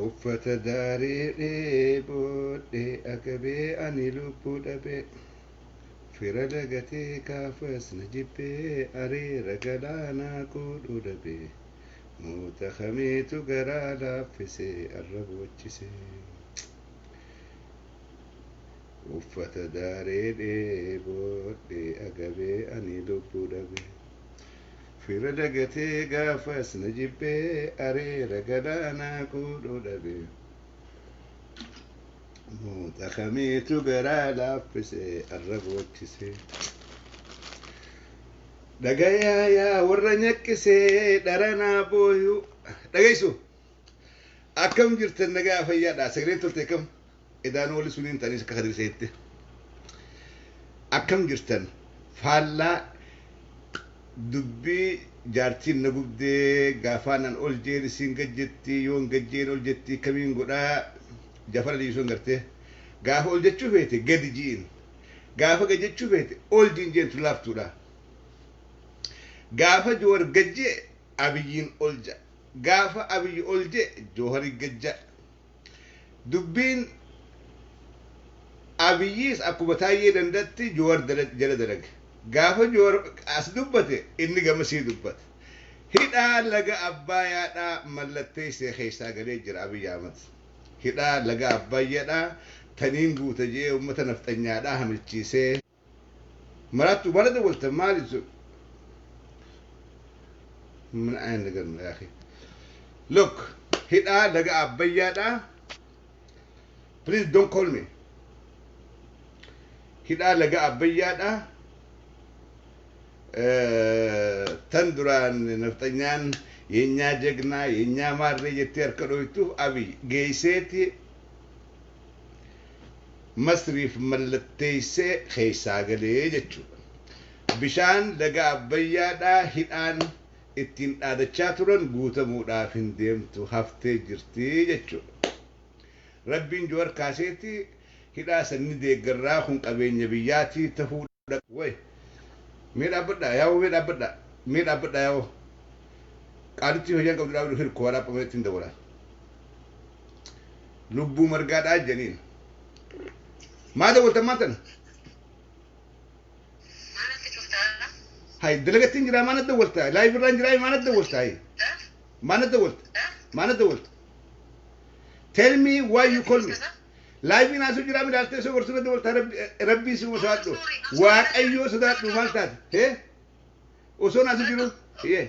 uffata daaree boodhee agabee ani lubbuu dhabee fira dagatee kaafas na jibbee areera galaanaa godhuu dhabee moota kameetu garaa laaffisee arrabochisee uffata daaree boodhee agabee ani lubbuu dhabee fira dagatee gaafas na jibbee areera galaanaa godhuu dhabee moota kameetu garaa laaffisee arrabochisee dhagayaa yaa warra nyaqqisee dharanaa booyuu dhagaysu akkam jirtan nagaa fayyaadha sagaleen tolte kam edaan wali suniin tanis akka kadirseette akkam jirtan faallaa dubbii jaartiin na gubdee gaafaanan ol jeen isin gajjetti yoon gajjeen ol jetti kamiin godhaa jafara dhiisuun gartee gaafa ol jechuu feete gadi ji'in gaafa gad jechuu feete ol jiin jeentu laaftuudha gaafa joowar gajjee abiyyiin ol ja gaafa abiyyi ol je joohari gajja dubbiin abiyyiis akkuma taayyee dandatti joowar jala dalage gaafa joowar as dubbate inni gamasii dubbate hidhaa laga abbaayaadhaa mallattee isee keessaa galee jira Abiyyi Ahmad hidhaa laga abbayyaadhaa taniin guuta jee ummata nafxanyaadhaa hamilchiisee marattu balada walta maalitu من أين نقرنا يا أخي look هدا لقى أبيا دا please don't call me هدا لقى أبيا دا تندران نفتنيان ينيا جغنا ينيا ماري يتير كرويتو أبي جيسيتي مصرف ملتيسي خيسا قلي جتشو بشان لقى أبيا دا هدان ittiin dhaadachaa turan guutamuudhaaf hin deemtu haftee jirti jechuudha. Rabbiin joowar kaaseeti hidhaa sanni deeggarraa kun qabeenya biyyaatii ta'uudha. Way mee dhaabbadhaa yaa'u mee dhaabbadhaa yaa'u qaalitti hojii qabdu dhaabdu hirkoo dhaabbameetti hin dabala. Lubbuu margaadhaa janiin. Maa dabaltan maatan? هاي دلقتين جرا ما ندولتها لا يبران جرا ما ندولتها هاي ما ندولت tell me why you call me لا يبين أسوي جرا من دالته سو ورسنا دولتها ربي سو مساعدو واق أيو سدات نوالتات هه وسون أسوي جرو هي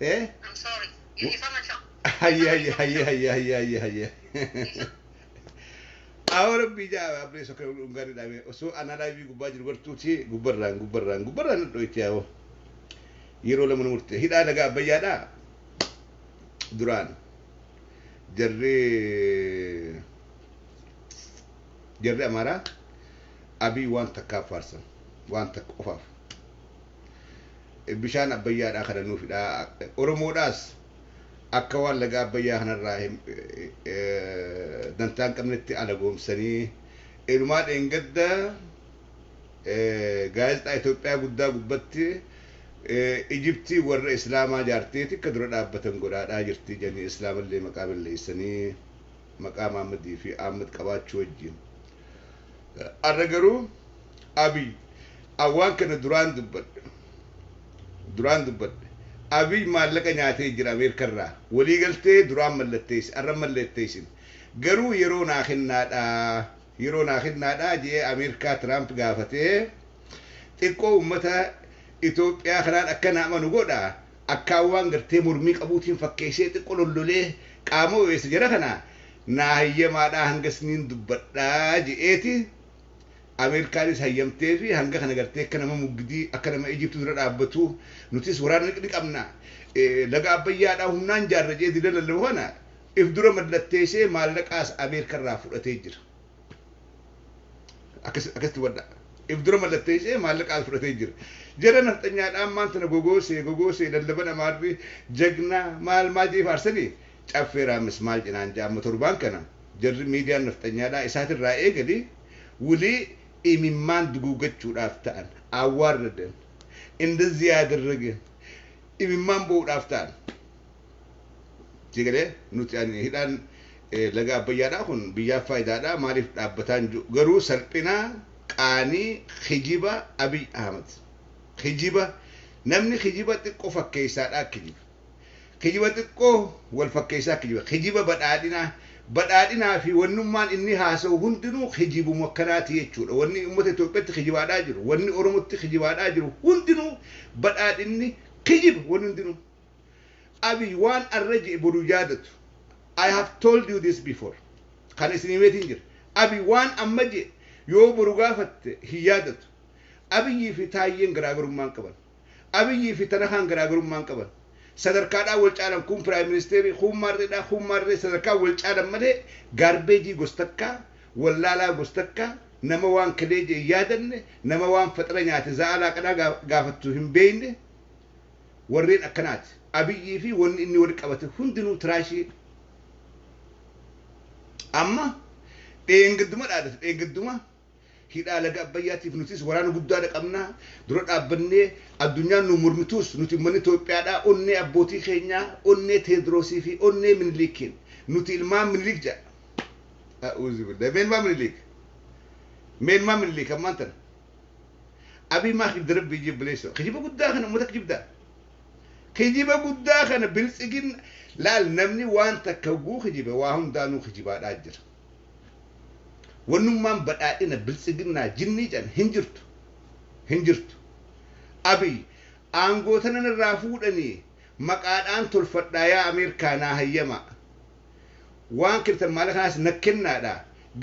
هه I'm sorry you هيا Ahora bija abri so ke ungari dame so anala bi gubajir bertuti gubarran do itiawo yiro la munurte hida daga bayada duran jarre amara abi wanta kafarsan wanta qofaf bishan abayada kada no fida oromodas akka waan laga abbayyaa kanarraa dantaan qabnetti alagoomsanii ilmaa dheengadda gaazexaa Itoophiyaa guddaa gubbatti Ijiptii warra Islaamaa jaarteeti akka dura dhaabbatan godhaadhaa jirti janii Islaamallee maqaa balleessanii maqaa Mahammadii fi Ahmad qabaachuu wajjin. Arra garuu Abiy awwaan kana duraan dubbadhe. Abiy maallaqa nyaatee jira Ameerikarraa walii galtee duraan mallatteessi arra mallatteessin garuu yeroo naa kennaadhaa jee Ameerikaa Tiraamp gaafatee xiqqoo ummata Itoophiyaa kanaan akka naamanu godha akka waan gartee mormii qabuutiin fakkeessee xiqqoo lollolee qaama weessa jara kana naa hayyamaadhaa hanga siniin dubbadhaa je'eeti Ameerikaanis hayyamtee fi hanga kana gartee akka nama mugdii akka nama Ijiptii dura dhaabbatu nutis waraana ni qabna laga abbayyaadhaa humnaan jaarrajee dida lallabu kana if dura mallatteessee maallaqaas Ameerikarraa fudhatee jira. Akkasitti wadda if dura mallatteessee maallaqaas fudhatee jira. Jara nafxanyaadhaan maantana gogoosee lallaban amaarri jagnaa maal jee faarsanii caffeeraamis maal cinaan jaamma torbaan kana jarri miidiyaan nafxanyaadhaa isaatirraa eegali wulii ኢሚማን ድጉገቹ ዳፍታን አዋርደን እንደዚህ ያደረገ ኢሚማን ቦ ዳፍታን Sigalee nuti ani hidhaan laga abbayyaadhaa kun biyyaaf faayidaadhaa maaliif dhaabbataan jiru garuu salphinaa qaanii kijiba Abiy Ahmed kijiba namni kijiba xiqqoo fakkeessaadhaa kijiba xiqqoo wal fakkeessaa kijiba badhaadhinaa fi wannummaan inni haasa'u hundinuu kijibuma akkanaati jechuudha wanni uummata Itoophiyaatti kijibaadhaa jiru wanni Oromootti kijibaadhaa jiru hundinuu badhaadhinni kijiba wanni hundinuu Abiy waan arra jedhe boru yaadatu I have told you this before. Kan isin himeetiin jira. Abiy waan amma jedhe yoo boru gaafatte hin yaadatu. Abiyyii fi Taayyeen garaagarummaan qaban. Abiyyii fi Tanahaan garaagarummaan qaban. Sadarkaadhaa wal caalan kun Prime Minister kun maarree sadarkaa wal caalan malee gaarbeejii gostakkaa wallaalaa gostakkaa nama waan kalee jedhe yaadanne nama waan faxara nyaate za'alaa qadhaa gaafattu hin beeyne warreen akkanaati. Abiyyii fi wanni inni wal qabate hundinuu tiraashii amma dheengadduma dhaadate dheengadduma hidhaa laga abbayyaatiif nutis waraana guddaadha qabnaa dura dhaabbannee addunyaan nu mormituus nuti uummanni Itoophiyaadhaa onnee abbootii keenyaa onnee Teediroosii fi onnee Minilikiin nuti ilmaan Minilik jedha a'uuzu billah meenmaa Minilik ammaan tana Abiy maaf darabbii jibbileessa kijiba guddaa kana uummata kijiba guddaa kana biltsigin laal namni waan takka guu kijiba waa hundaanuu kijibaadhaa jira wannummaan badhaadhina biltsiginnaa jinnii can hin jirtu Abiy aangootana irraa fuudhanii maqaadhaan tolfadhaa yaa Ameerikaanaa hayyama waan kirtan maala kanaas nakkennaadha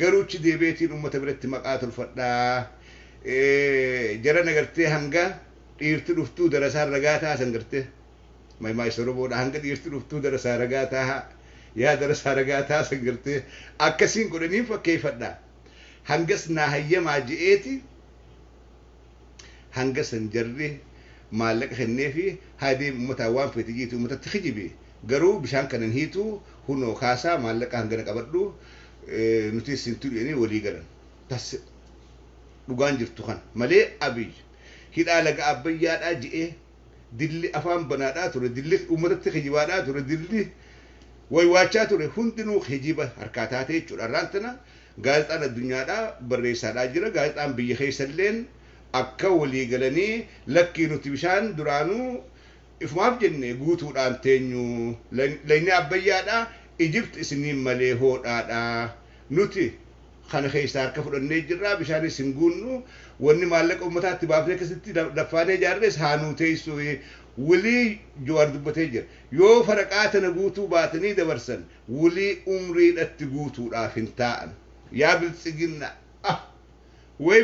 garuuchi deebeetiin uummata biratti maqaa tolfadhaa jara nagartee hanga dhiirti dhuftuu darasaan ragaa taasan gartee ما يسربون هنقد يرتلفتو درس رجاتها يا درس رجاتها سجرتي أكسين كلني فكيف ده هنقسنا هي مع جئتي هنقس نجري مالك خنيفي هذه متوان في تجيتو متتخجي بي قرو بشان كان نهيتو هنو خاصة مالك هنقنا قبردو نتيس سنتول يعني ولي قرن بس لقان جرتو خان ملي أبي هيدا لقى أبيات أجئ dilli afaan banaadhaa ture dilli uummatatti kijibaadhaa ture dilli waywaachaa ture hundinuu kijiba harkaa taate jechuudha irraantana gaazexaan addunyaadhaa barreessaadhaa jira gaazexaan biyya keessalleen akka walii galanii lakkii nuti bishaan duraanuu ifumaaf jenne guutuudhaan teenyu layni abbayyaadhaa Ijipt isiniin malee hoodhaadhaa nuti kana keessaa harka fudhannee jirraa bishaan isin guunnu wanni maallaqa uummataatti baafnee keessatti daffaanee jaarres haanuu teessoo wulii Jawaar dubbatee jira yoo faraqaa tana guutuu baatanii dabarsan wulii umriidhatti guutuudhaaf hin taa'an yaa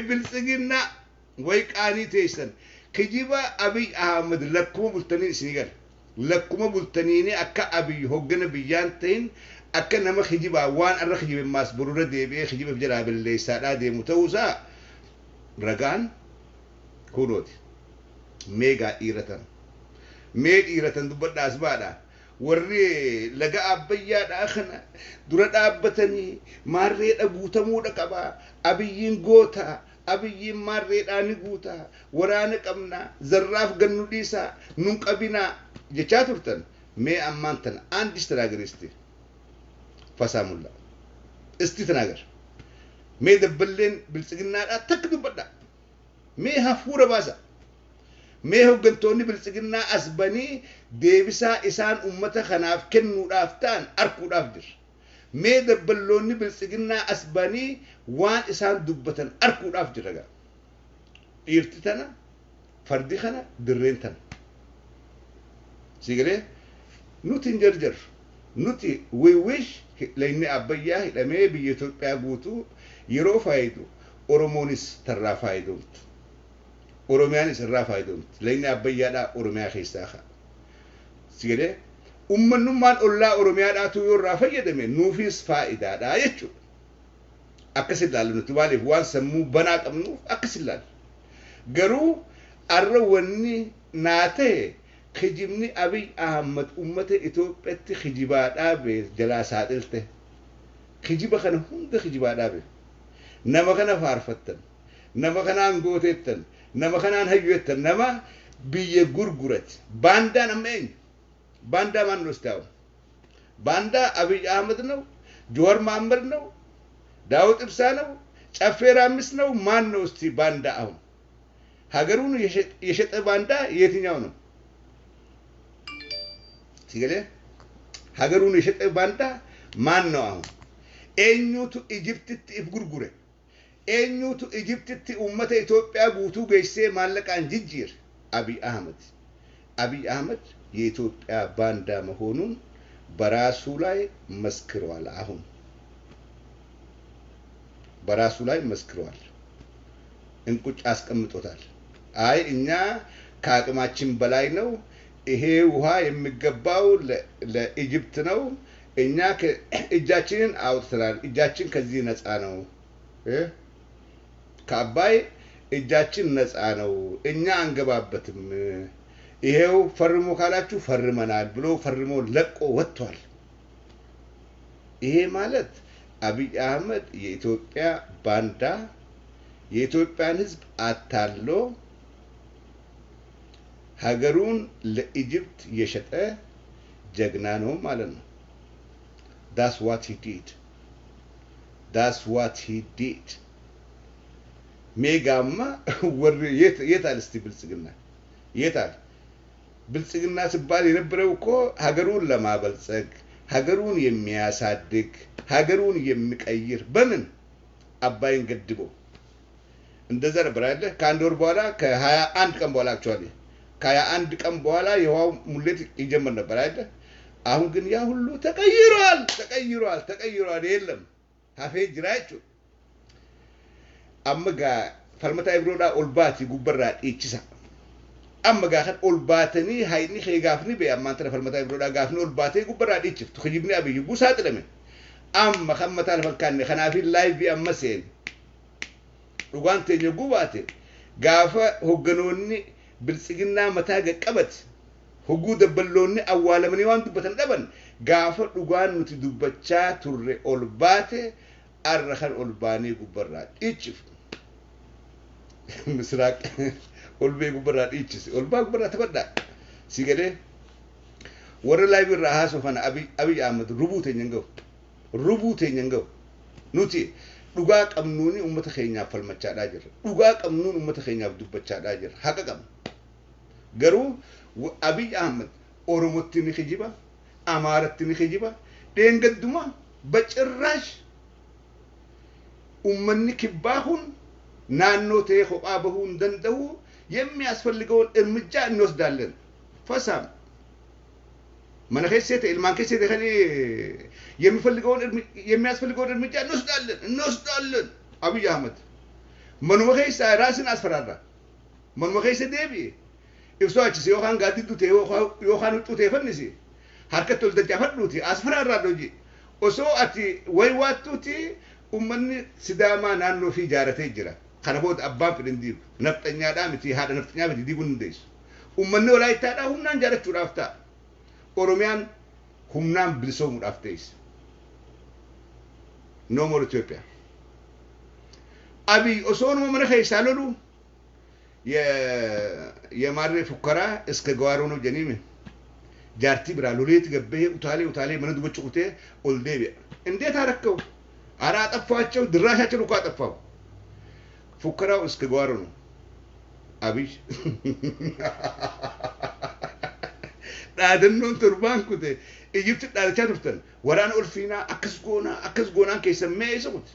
biltsiginna way qaanii teessan kijiba Abiy Ahmed lakkuma bultanii isinii gala lakkuma bultaniini akka Abiy hoggana biyyaan ta'in akka nama kijiba waan arra kijibe maas burura deebi'ee kijiba jalaa balleessaadhaa deemu ta'uusaa ragaan kunooti meegaa dhiiratan dubbadhaas baadha warri laga abbayyaadhaa kana dura dhaabbatanii maarreedha guutamuudha qabaa Abiyyiin goota Abiyyiin maarreedhaani guuta waraana qabna zarraaf gannu dhiisaa nun qabinaa jechaa turtan mee ammaan tana andis tanaagaristi fasaamulla isti tanaagar mee dabballeen biltsiginnaadhaa takka dubbadha mee hafuura baasa mee hoggantoonni biltsiginnaa asbanii deebisaa isaan ummata kanaaf kennuudhaaf ta'an arkuudhaaf jira mee dabballoonni biltsiginnaa asbanii waan isaan dubbatan arkuudhaaf jira gaa dhiirti tana fardi kana dirreen tana sigalee nuti hin jarjarru nuti we wish layni abbayyaa hidhamee biyya Itoophiyaa guutuu yeroo faayidu Oromoonis tarraa faayidamtu Oromiyaanis irraa faayidamtu layni abbayyaadhaa Oromiyaa keessaa kaa sigalee ummannummaan ollaa Oromiyaadhaatu yoo irraa fayyadame nuufis faayidaadhaa jechuudha akkas ilaalu nuti maaliif waan sammuu banaa qabnuuf akkas ilaalu garuu arra wanni naa ta'e kijibni Abiy Ahmed ummata Itoophiyaatti kijibaadhaa bee jalaa saaxilte kijiba kana hunda kijibaadhaa bee nama kana faarfattan nama kanaan gooteettan nama kanaan hayyuettan nama biyya gurgurat baandaan amma eenyu baandaa maan nostaawu ባንዳ አብይ አህመድ ነው ጆዋር መሐመድ ነው ዳውድ ኢብሳ ነው ጨፌ ራምስ ነው ማን ነው እስቲ ባንዳ አሁን ሀገሩን የሸጠ ባንዳ የትኛው ነው ሲገለ ሀገሩን የሸጠ ባንዳ ማን ነው አሁን ኤኙቱ ኢጅፕት ይፍጉርጉረ ኤኙቱ ኢጅፕት ኡመተ ኢትዮጵያ ጉቱ ገይሴ ማለቃን ጅጅር አብይ አህመድ የኢትዮጵያ ባንዳ መሆኑን በራሱ ላይ መስክሯል አሁን በራሱ ላይ መስክሯል እንቁጭ አስቀምጦታል አይ እኛ ከአቅማችን በላይ ነው ይሄ ውሃ የሚገባው ለኢጅፕት ነው እኛ እጃችንን አውጥተናል እጃችን ከዚህ ነፃ ነው ከአባይ እጃችን ነፃ ነው እኛ አንገባበትም ይሄው ፈርሞ ካላችሁ ፈርመናል ብሎ ፈርሞ ለቆ ወጥቷል ይሄ ማለት አብይ አህመድ የኢትዮጵያ ባንዳ የኢትዮጵያን ህዝብ አታሎ ሀገሩን ለኢጅፕት የሸጠ ጀግና ነው ማለት ነው that's what he did ሜጋማ ወር የታል እስቲ ብልጽግና ሲባል የነበረው እኮ ሀገሩን ለማበልጸግ ሀገሩን የሚያሳድግ ሀገሩን የሚቀይር በምን አባይን ገድቦ እንደዛ ነበር አይደል ከአንድ ወር በኋላ ከ21 ቀን በኋላ actually ከ21 ቀን በኋላ የውሃው ሙሌት ይጀምር ነበር አይደል አሁን ግን ያ ሁሉ ተቀይሯል የለም ሀፌ ጅራችሁ አመጋ ፈልመታ ይብሮዳ ኦልባቲ ጉበራ ኢችሳ አመጋ ከን ኦልባተኒ ሃይኒ ኸጋፍኒ በያማንተ ፈልመታ ይብሮዳ ጋፍኒ ኦልባቴ ጉበራ ኢችፍ ትخجبني አብይ ጉሳጥ ለምን አም خمتا الفكان خنافي لايف بيامسين ዱጋንቴ ጉባቴ ጋፈ ሆገኖኒ ብልጽግና መታገ ቀበት ሁጉ ደበሎኒ አዋለምን ይዋንዱበተን ደበን ጋፈ ዱጋን ኑቲ ዱበቻ ቱሬ ኦልባቴ አረኸን ኦልባኒ ጉበራ ኢችፍ ምስራቅ ኦልቤ ጉበራ ኢችስ ኦልባ ጉበራ ተበዳ ሲገደ ወረ ላይ ቢራሃ ሶፈና አብይ አህመድ ሩቡቴኛንገው ኑቲ ዱጋ ቀምኑኒ ኡመተ ኸኛ ፈልመቻ ዳጅር ዱጋ ቀምኑን ኡመተ ኸኛ ዱበቻ ዳጅር ሐቀቀም ገሩ አብይ አህመድ ኦሮሞቲኒ ኸጂባ አማራቲኒ ኸጂባ ደንገዱማ በጭራሽ ኡመኒ ክባሁን ናኖቴ ኸባበሁ እንደንደው የሚያስፈልገውን እርምጃ እንወስዳለን ፈሳም መነከሰተ ኢልማንከሰተ ኸኒ የሚያስፈልገውን እርምጃ እንወስዳለን አብይ አህመድ መንወኸይሳ ራስን አስፈራራ መንወኸይሰ ደቢ ኢብሷች ሲዮኻን ጋዲዱት ዮኻን ጡት የፈንሲ ሐርከቱል ደጃፈዱት አስፈራራ ዶጂ ኦሶ አቲ ወይ ዋቱቲ ኡመኒ ሲዳማ ናኖ ፊ ጃረተ ይጅራ ከነቦት አባም ፍንዲ ነፍጠኛ ዳምቲ ሃደ ነፍጠኛ በዲ ዲጉን እንደይስ ኡመኒ ወላይታ ዳ ሁናን ጃረቹ ዳፍታ ኦሮሚያን ሁናን ብልሶሙ ዳፍተይስ no more Ethiopia አብይ ኦሶን መመረኸይ ሳለሉ የማሬ ፉከራ እስከ ጓሮ ነው ጀኒም ጃርቲ ብራ ሎሌት ገበሄ ኡታሌ መነዱ በጭቁቴ ኦልዴቢ እንዴት አረከው አራ አጠፋቸው ድራሻቸው እኮ አጠፋው ፉከራው እስከ ጓሮ ነው አብይ ዳደኖን ቱርባንኩቴ ኢጅፕት ዳልቻ ቱርተን ወራን ኦልፊና አከስጎና ከሰመ ይሰሙት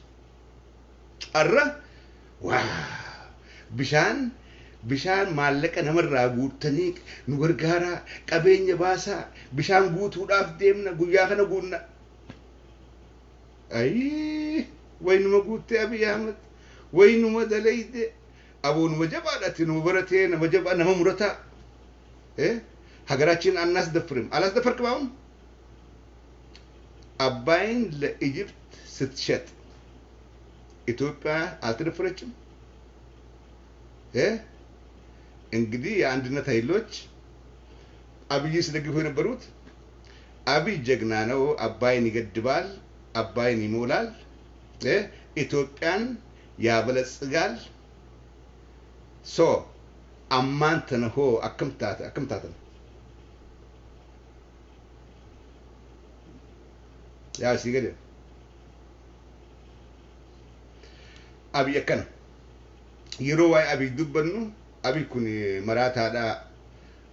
አራ ዋ ቢሻን ማለቀ ነመራ ጉተኒ ንወርጋራ ቀበኝ ባሳ ቢሻን ጉቱ ዳፍ ደምነ ጉያ ከነ ጉና አይ ወይኑ መጉቴ አብይ አህመድ ወይኑ መደለይደ አቡኑ መጀባላት ነው በረቴ ነመጀባ ነመሙረታ ሀገራችን አላስደፈርክም አሁን አባይን ለኢጅፕት ስትሸጥ ኢትዮጵያ አልተደፈረችም እንግዲህ የአንድነት ኃይሎች አብይ ስለግፉ የነበሩት አብይ ጀግና ነው አባይን ይገድባል አባይን ይሞላል ኢትዮጵያን ያበለጽጋል ሶ አማንተ ነው አከምታተ yaa sii gade abii akkana yeroo waa'ee abii dubbannu abii kun maraataadha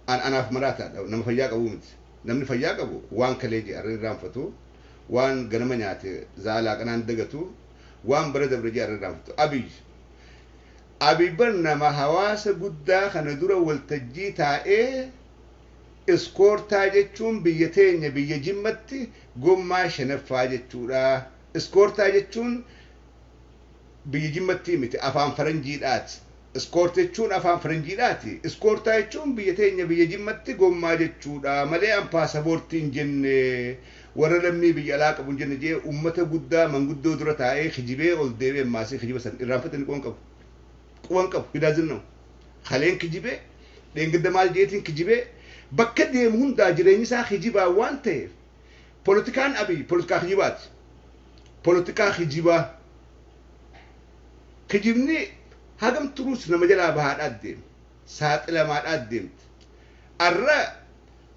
anaaf maraataadha nama fayyaa qabu miti namni fayyaa qabu waan kalee jedharra irraanfatu waan ganama nyaate zaalaa qanaan dagatu waan bara dabre jedharra irraanfatu abii bar nama hawaasa guddaa kana dura waltajjii taa'ee iskoortaa jechuun biyya teenya biyya jimmatti gommaa shanaffaa jechuudha. Iskoortaa jechuun biyya jimmatti miti afaan faranjiidhaati. Iskoortaa jechuun afaan faranjiidhaati. Iskoortaa jechuun biyya teenya biyya jimmatti gommaa jechuudha. Malee an paasapoortiin jenne warra lammii biyya alaa qabu jenne jee ummata guddaa manguddoo dura taa'ee kijibee ol deebi'ee maasii kijiba san irraanfatanii quban qabu hidaazinnamu. Haleen kijibee dheengidda maal jeetiin kijibee bakka deemu hundaa jireenyi isaa kijibaa waan ta'eef politikaan abii politikaa kijibaati. Politikaa kijibaa kijibni hagam turuus nama jalaa bahaadhaa deema saaxilamaadhaa deemti. Arra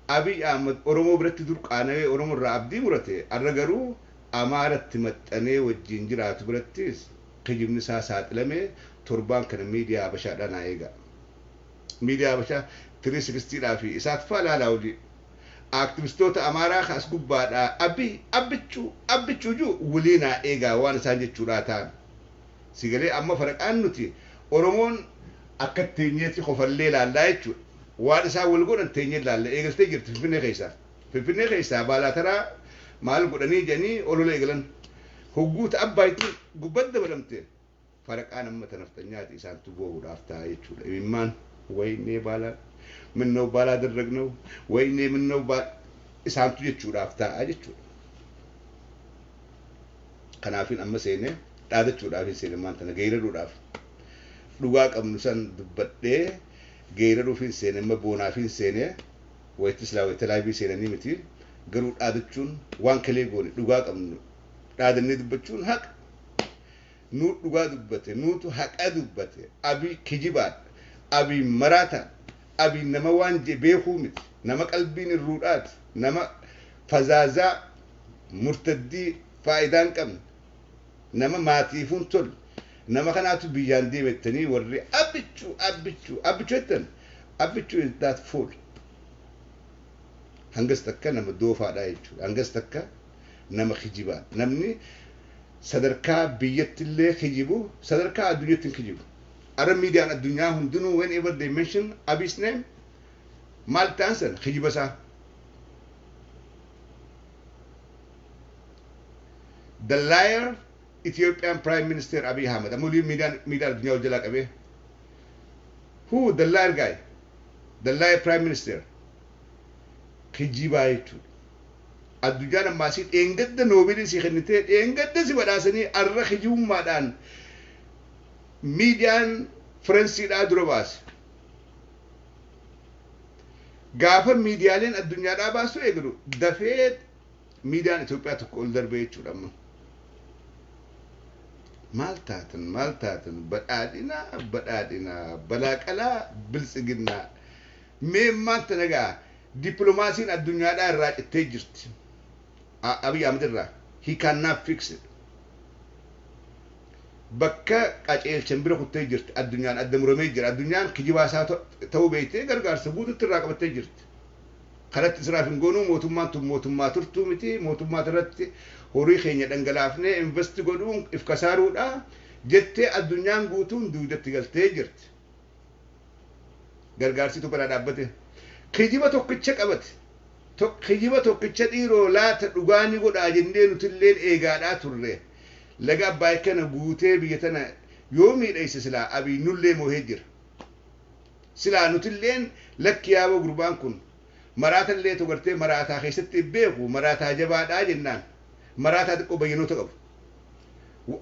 Abiy Ahmed Oromoo biratti dur qaanawee Oromoo irraa abdii murate arra garuu Amaaratti maxxanee wajjin jiraatu birattis kijibni isaa saaxilamee torbaan kana miidiyaa Habashaadhaan eega. Miidiyaa Habashaa 360 fi isaat falaalaa wali aktivistoota Amaaraa kaas gubbaadhaa abbichuu juu waliinaa eegaa waan isaan jechuudhaa ta'an. Sigalee amma faraqaan nuti Oromoon akka teenyeetti qofallee laallaa jechuudha. Waan isaa wal godhan teenyee laalla eegaltee jirti Finfinnee keessaa. Finfinnee keessaa baalaataraa maal godhanii jedhanii olola eegalan. Hogguuta abbaayitti gubbatti dabalamte faraqaan amma tanaftanyaati isaantu boo'uudhaaf ta'a jechuudha. Imimmaan wayinee baalaa ምነው ባላደረግነው ወይኔ ምነው isaantu jechuudhaaf ta'a jechuudha. Kanaafin amma seene dhaadachuudhaaf hin seene maanta geeraruudhaaf dhugaa qabnu san dubbadhee geeraruuf hin seene amma boonaaf hin seene wayittis laawwete laabii seenanii miti garuu dhaadachuun waan kalee goone dhugaa qabnu dhaadannee dubbachuun haqa nu dhugaa dubbate nuutu haqa dubbate abii kijibaadha abii maraataa Abii nama waan beekuu miti nama qalbiin irruudhaati nama fazaaza murtaddii faayidaan qabne nama maatiifuun tol nama kanaatu biyyaan deemettanii warri abbichuu jettan abbichuu is that fool hangas takka nama doofaadhaa jechuudha hangas takka nama kijibaa namni sadarkaa biyyattillee kijibu sadarkaa addunyaatti kijibu. Arab media at dunya hundunu whenever they mention Abiy's name, Maltansen, Khijibasa. The liar Ethiopian Prime Minister Abiy Ahmed. Amuli media dunya jalak abe. Who the liar guy? The liar Prime Minister. Khijiba itu. Adunya na masit engad the nobili si khnite engad the si badasani arra khijum madan. Median Fransidha Durabas. Gaafa miidiyaaleen addunyaadhaa baasu eegdu dafee miidiyaan Itoophiyaa tokko ol darbee jechuudha amma. Maal taatan badhaadhinaa balaaqalaa biltsiginnaa mee maanta nagaa dippiloomaasiin addunyaadhaa irraa cittee jirti. Abiy Ahmed irraa he cannot fix it. Bakka qaceelchan bira kuttee jirti addunyaan adda muramee jira addunyaan kijibaasaa ta'uu beektee gargaarsa guututti irraa qabattee jirti. Kanatti israaf hin goonuu mootummaa turtuu miti mootummaa irratti horii keenya dhangalaafnee investi godhuun if kasaaruudha jettee addunyaan guutuun duudatti galtee jirti. Gargaarsitu bara dhaabbate kijiba tokkicha qabate kijiba tokkicha dhiiroo laata dhugaanii godhaa jennee nutilleen eegaadhaa turre. Laga abbaa kana guutee biyya tana yoo miidhayse silaa abii nullee moohee jira. Silaa nutilleen lakki yaaboo gurbaan kun maraatallee togartee maraataa keessatti beeku maraataa jabaadhaa jennaan maraataa xiqqoo bayyanoota qabu.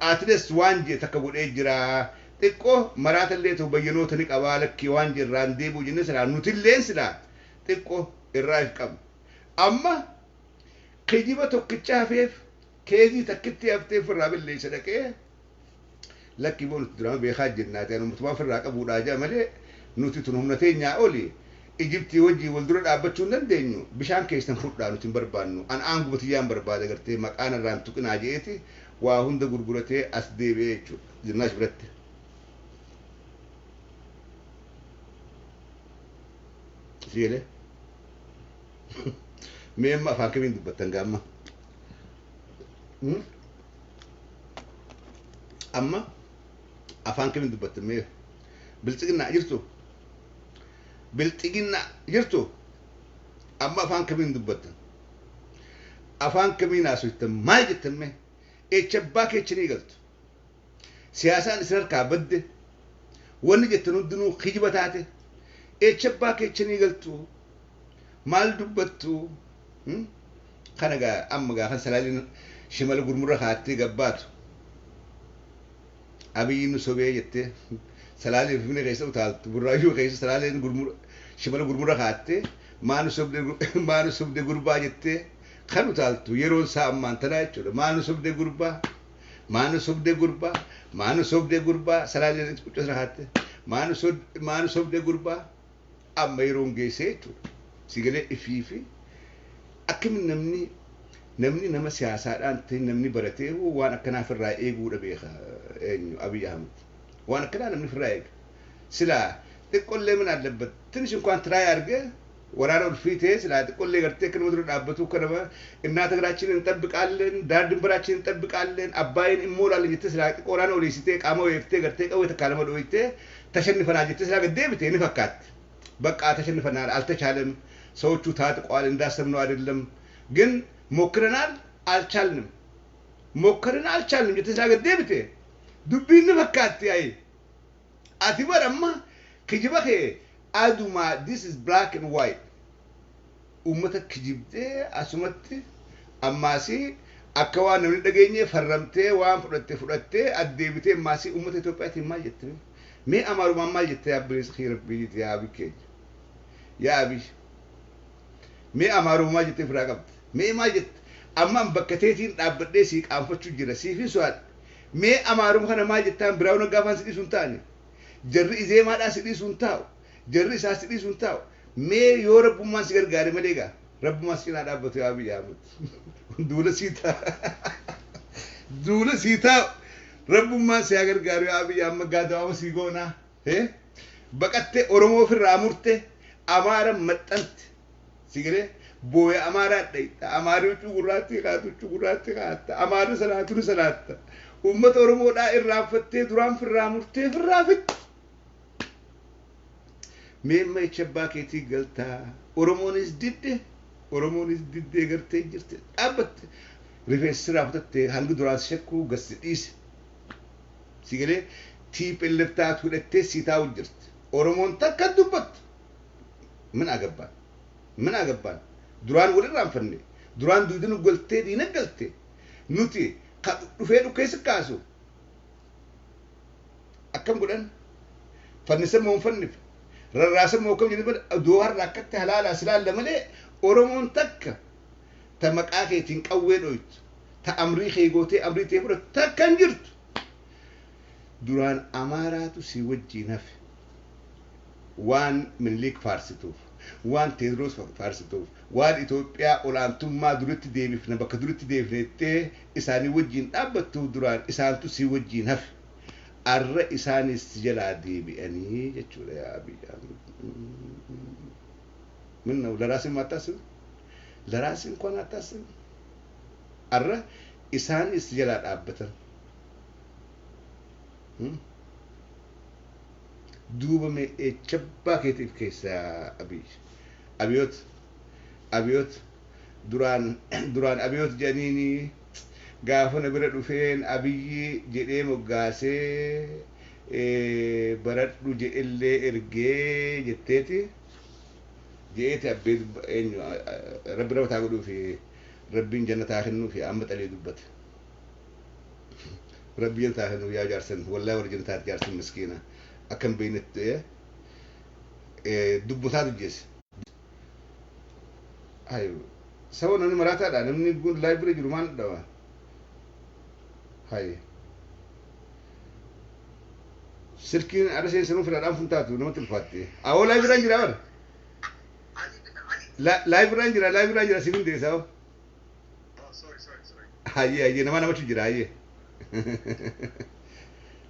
Atles waan jee takka godhee jira xiqqoo maraatallee to bayyanoota ni qabaa lakki waan jirraan deebuu jenne silaa nutilleen silaa xiqqoo irraa if qabna. Amma kijiba tokkicha hafeef keezii takkitti haftee firraa billeessa dhaqee lakki boonu duraan beekaa jennaati anu mutumaa firraa qabuudhaa jaa malee nuti tun humna teenyaa oli Ijiptii wajjii wal dura dhaabbachuu hin dandeenyu bishaan keessan fudhaa nuti hin barbaannu an aanguma tiyyaan barbaada gartee maqaan irraan tuqinaa je'eeti waa hunda gurguratee as deebi'ee jechuudha Zinnaash biratti. Siile mee amma afaan kamiin dubbattan gaamma amma afaan kamiin dubbattan mee bilchiginaa jirtu bilchiginaa jirtu amma afaan kamiin dubbattan afaan kamiin haasoftan maal jettan mee echabbaa keechinii galtu siyaasaan isin harkaa badde wanni jettan hundinuu kijiba taate echabbaa keechinii galtu maal dubbattu kana gaa amma gaafan salaaliin shimala gurmurra kaattee gabbaatu abiyyiin sobee jettee salaalee finfinnee keessa utaaltu burraayyuu keessa salaaleen gurmura shimala gurmurra kaattee maanu sobde gurbaa jettee kan utaaltu yeroon isaa ammaan tanaa jechuudha maanu sobde gurbaa salaaleen quccasra kaattee maanu sobde gurbaa amma yeroon geessee jechuudha sigalee ifiifi akkamin namni nama siyaasaadhaan ta'e namni baratee waan akkanaaf irraa eeguudha beeka eenyu Abiy Ahmed waan akkanaa namni irraa eega silaa xiqqollee min allabbat ትንሽ እንኳን ትራይ አድርገህ ወራራ ፊቴ ስላ xiqqollee gartee kan ወድሮ ዳበቱ ከነማ እናት እግራችንን እንጠብቃለን ዳር ድንበራችንን እንጠብቃለን አባይን እንሞላለን ጀተ ስላ ቆራና ወሊሲቴ ቃማው የፍቴ gartee ቀው የተካለመ ዶይቴ ተሸንፈናል ጀተ ስላ ገደብቴ ንፈካት በቃ ተሸንፈናል አልተቻለም ሰዎቹ ታጥቋል እንዳሰብነው አይደለም ግን ሞክረናል አልቻልንም የተሳገደብቴ ዱቢን ፈካት ያይ አቲበረማ ከጅበከ አዱማ this is black and white ኡመተ ከጅብቴ አሱመት አማሲ አከዋን ነው ደገኘ ፈረምቴ ዋን ፍረቴ አዴብቴ ማሲ ኡመተ ኢትዮጵያ ተማጀት ሜ አማሩ ማማጀት ያብሪስ ኺር ቢት ያብከ ያቢ ሜ አማሩ ማጀት ፍራቀብት ሜ ማጀት አማን በከቴቲን ዳበዴ ሲቃንፈቹ ጅረ ሲፊሷል ሜ አማሩም ከነ ማጀታን ብራውን ጋፋን ሲዲ ሱንታኒ ጀሪ ኢዜማዳ ሲዲ ሱንታው ጀሪ ሳ ሲዲ ሱንታው ሜ ዮረቡማን ሲገርጋሪ መዴጋ ረቡማን ሲና ዳበቱ ያብይ አመት ዱለ ሲታ ረቡማን ሲያገርጋሪ ያብይ አመጋዳው ሲጎና በቀቴ ኦሮሞ ፍራ ሙርቴ አማራ መጠንት ሲገሬ ቦይ አማራ ደይ አማሪዎቹ ጉራቲ ካታ አማሩ ሰላቱ ኡመት ኦሮሞ ዳ ኢራፈቴ ዱራን ፍራ ሙርቴ ፍራፍት ሜመ ቸባኬቲ ገልታ ኦሮሞንስ ዲድ ገርቴ ጅርቴ አበት ሪፌስራ ፈተቴ ሃንግ ዱራስ ሸኩ ገስዲስ ሲገሬ ቲፕ ለፍታት ሁለቴ ሲታው ጅርት ኦሮሞን ተከዱበት ምን አገባን duraan walirraan fanne duraan duudin goltee diina galte nuti ka dhufee dhukeessa kaasu akkam godhan fannise moo fannif rarraasa moo kam jedhe duwar rakkatti halaala silaalla malee oromoon takka ta maqaa keetiin qawwee dhoytu ta amrii keegootee amrii tee fudhatu takkan jirtu duraan amaaraatu si wajjiin hafe waan miniliik faarsituuf waan teedroos faarsituuf waan Itoophiyaa olaantummaa duritti deebifna bakka duritti deebifnettee isaanii wajjiin dhaabbattu duraan isaantu si wajjiin hafe arra isaanis jalaa deebi'anii jechuudha yaa Abiy ምን ነው ለራስህ ማታስብ ለራስህ እንኳን አታስብ arra isaanis jalaa dhaabbatan duuba mee echabbaa keetiif keessa Abiyyoot duraan Abiyyoot jedhaniini gaafa na bira dhufeen Abiyyi jedhee moggaasee baradhu jedhellee ergee jetteeti jeeti abbee eenyu rabbi rabataa godhuu fi rabbiin jannataa kennuu fi amma xalee dubbate rabbi jannataa kennuu yaa jaarsan wallahi warra jannataati jaarsan miskiina akkam beeynetti dubbataa dujjeesse ayo sawa namni marataadha namni gun library jiru maan dhawa hay silkiin ada seensanuu firaadhaan funtaatu namatti ulfaatte awoo library jira bara Live ranger sinin de sao. Ayye nama nama jira ayye.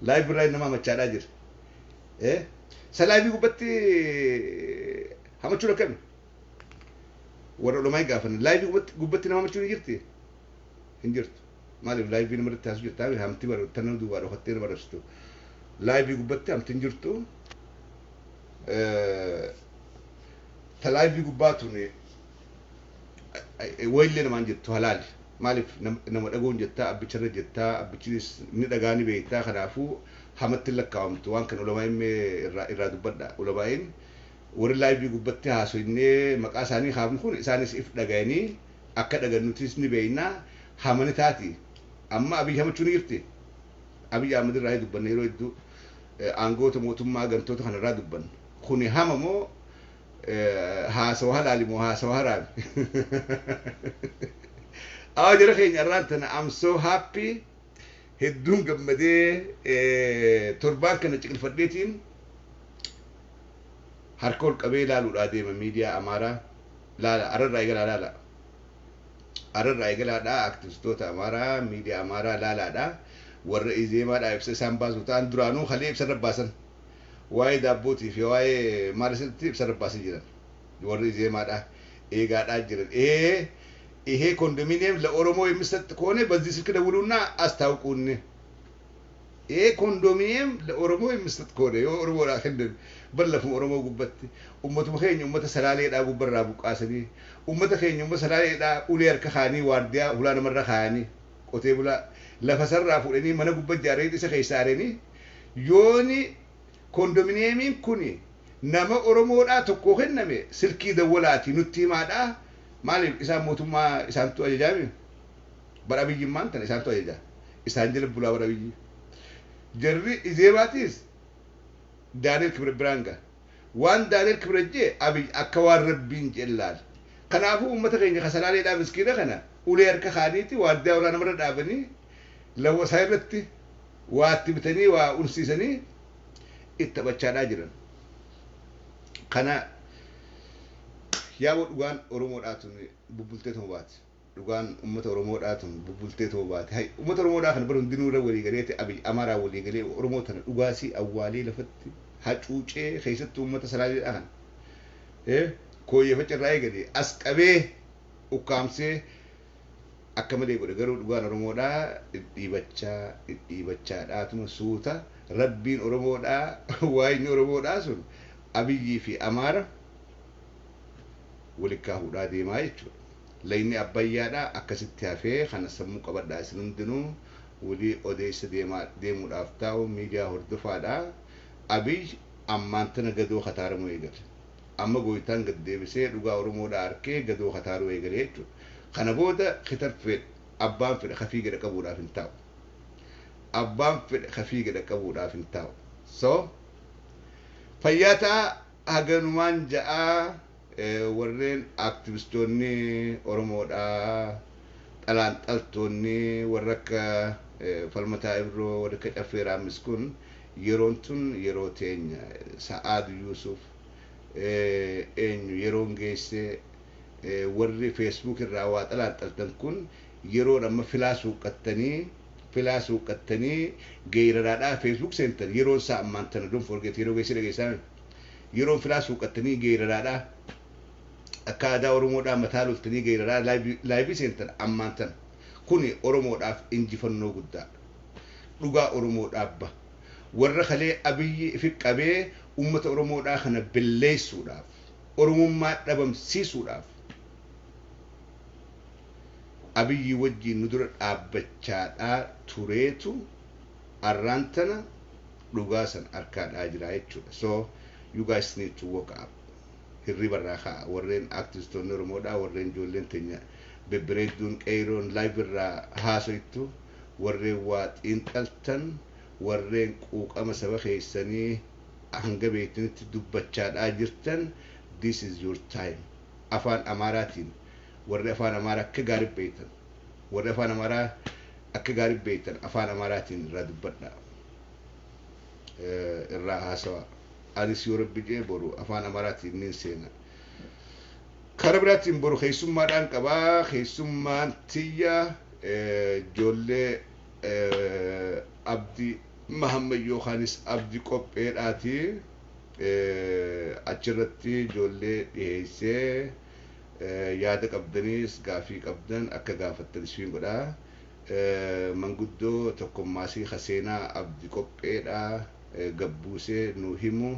Live ranger nama machada jira. Sa live gubbatti hamachuu rakkan. Warra olumaa gaafan live gubbatti nama hamachuu ni jirti. Hin jirtu. Maaliif live nama irratti haasuu jirtaa hamti bara tanna duwwaa dhokattee nama rabsitu. Live gubbatti hamti hin jirtu. Ta live gubbaatuun wayillee namaan jettu halaali. Maaliif nama dhagoon jettaa abbicharra jettaa abbichis ni dhagaani beektaa kanaafuu hamatti lakkaa'amtu waan kan ulamaan irraa dubbadha. Ulamaan warri live gubbatti haasoinee maqaa isaanii haafnu kun isaanis if dhagayanii akka dhagannutis ni beeknaa hamani taati. Amma Abiy hamachuu ni jirti. Abiy Ahmed irraa dubbanne yeroo hedduu aangoota mootummaa gantoota kanarraa dubbanne. Kuni hama moo haasawa halaali moo haasawa haraami? Awa jara keenya irraan tana I'm so happy. Hedduun gammadee torbaan kana ciqilfadheetiin harka ol qabee ilaaluudhaa deema miidiyaa Amaaraa laala ararraa eegalaa laala. Ararraa eegalaadhaa aktivistoota Amaaraa miidiyaa Amaaraa laalaadhaa warra izeemaadhaa ibsa isaan baasu ta'an duraanuu halee ibsa rabbaasan. Waa'ee daabbootii fi waa'ee maalisilti ibsa rabbaasii jiran warri izeemaadhaa eegaadhaa jiran. ይሄ ኮንዶሚኒየም ለኦሮሞ የሚሰጥ ከሆነ በዚህ ስልክ ደውሉና አስታውቁን። ይሄ ኮንዶሚኒየም ለኦሮሞ የሚሰጥ ከሆነ የኦሮሞ ራከንደ በለፉ ኦሮሞ ጉበት ኡመቱ መኸኝ ኡመተ ሰላሌ ዳ ጉበራ ቡቃሰኒ ኡመተ ኸኝ ኡመተ ሰላሌ ዳ ኡሌር ከኻኒ ዋርዲያ ሁላን መረ ኻኒ ቆቴ ቡላ ለፈሰራ ፉለኒ መነ ጉበት ጃሬ ዲሰ ኸይሳሬኒ ዮኒ ኮንዶሚኒየሚን ኩኒ ነመ ኦሮሞ ዳ ተኮ ኸነሜ ስልኪ ደወላቲ ኑቲ ማዳ Maaliif isaan mootummaa isaantu ajajaame bara biyyummaan tan isaantu ajaja isaan jala bulaa bara biyyi jarri izeemaatis Daaniel Kibiranga waan Daaniel Kibirajee Abiy akka waan rabbiin jellaal kanaafuu uummata keenya kasalaaleedhaa miskiina kana ulee harka kaaniiti waardiyaa waraana mara dhaabanii lawa isaa irratti waatti bitanii waa unsiisanii itti taphachaadhaa jiran kana yaa dhugaan Oromoodhaatun bubbultee ta'uu baate dhugaan uummata Oromoodhaatun bubbultee ta'uu baate hay uummata Oromoodhaa kan bara hundinuu irra walii galeeti Abiy Amaaraa walii galee Oromoo tana dhugaasii awwaalee lafatti hacuucee keessatti uummata salaaleedhaa kan kooyyeffachuu irraa eegalee as qabee ukkaamsee akka malee godhe garuu dhugaan Oromoodhaa dhidhiibachaadhaatuma suuta rabbiin Oromoodhaa waa'inni Oromoodhaa sun Abiyyii fi Amaara walikkaa hudhaa deemaa jechuudha. Layni abbayyaadhaa akkasitti hafee kana sammuu qabadhaa isin hundinuu walii odeessa deemuudhaaf taa'u miidiyaa hordofaadhaa. Abiy ammaan tana gadoo kataaramuu eegale. Amma gooyitaan gad deebisee dhugaa Oromoodhaa harkee gadoo kataaruu eegale jechuudha. Kana booda kitar fedhe abbaan fedhe kafii gada qabuudhaaf hin taa'u. Abbaan fedhe kafii gada qabuudhaaf hin taa'u. So fayyaataa haganumaan ja'aa warreen aktivistoonni Oromoodhaa dhalaan dhaltoonni warra akka falmataa Ibroo warra akka Caffeeraa Miskun yeroon tun yeroo teenya Sa'aad Yuusuf eenyu yeroon geesse warri Facebook irraa waa dhalaan dhaltan kun yeroon amma filaa suuqqattanii geeraraadhaa Facebook center yeroon isaa ammaan tana don't forget yeroo geesse dhageessaa yeroon filaa suuqqattanii geeraraadhaa akka aadaa Oromoodhaa mataa loltanii geeraraa laayivii seentan ammaan tan kuni Oromoodhaaf injifannoo guddaa dhugaa Oromoodhaaf ba warra kalee Abiyyi fi qabee uummata Oromoodhaa kana billeessuudhaaf Oromummaa dhabamsiisuudhaaf Abiyyi wajjin nu dura dhaabbachaadhaa tureetu arraan tana dhugaa san harkaadhaa jira jechuudha. So you guys need to work up. Hirriba irraa ka'a warreen aktivistoonni Oromoodhaa warreen ijoolleen teenya bebbereedduun qeeroon live irraa haasoytu warreen waa xiinxaltan warreen quuqama saba keessanii hanga beektanitti dubbachaadhaa jirtan this is your time. Afaan Amaaraatiin warri afaan Amaaraa akka gaarii beektan warri afaan Amaaraa akka gaarii beektan afaan Amaaraatiin irraa dubbadhaa irraa haasawaa. Anis yoo rabbi jee boru afaan Amaaraatiin nin seena. كربلات برو خيسوم ماران كبا خيسوم مان تيا جولة عبدي محمد يوخانس عبدي كوبير آتي أجرتي جولة إيسي يادك أبدنيس غافي أبدن أكا غافت تلسفين قدا من قدو تقوم ماسي خسينا عبدي كوبير قبوسي نوهمو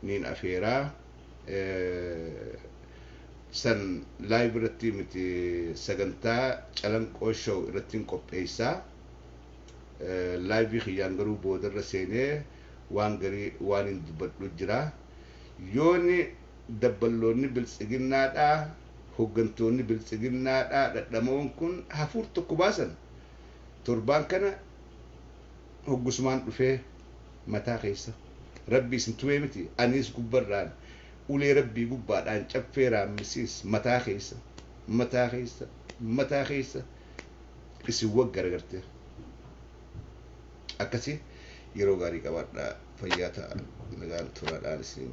نين أفيرا san live irratti miti sagantaa calanqoo show irratti qopheessa live khiyyaan garuu boodarra seenee waan garii waan hin dubbadhu jira yooni dabballoonni biltsiginnaadha hoggantoonni biltsiginnaadha dhadhamoon kun hafuur tokko baasan torbaan kana hoggusmaan dhufee mataa keessa rabbi isin tuwee miti anis gubbarraan ولي ربي قباد عن شفيرا مسيس متا خيسة اسي وقر قرته أكسي يروغاري كبارنا فياتا نغان تورا الآن سنين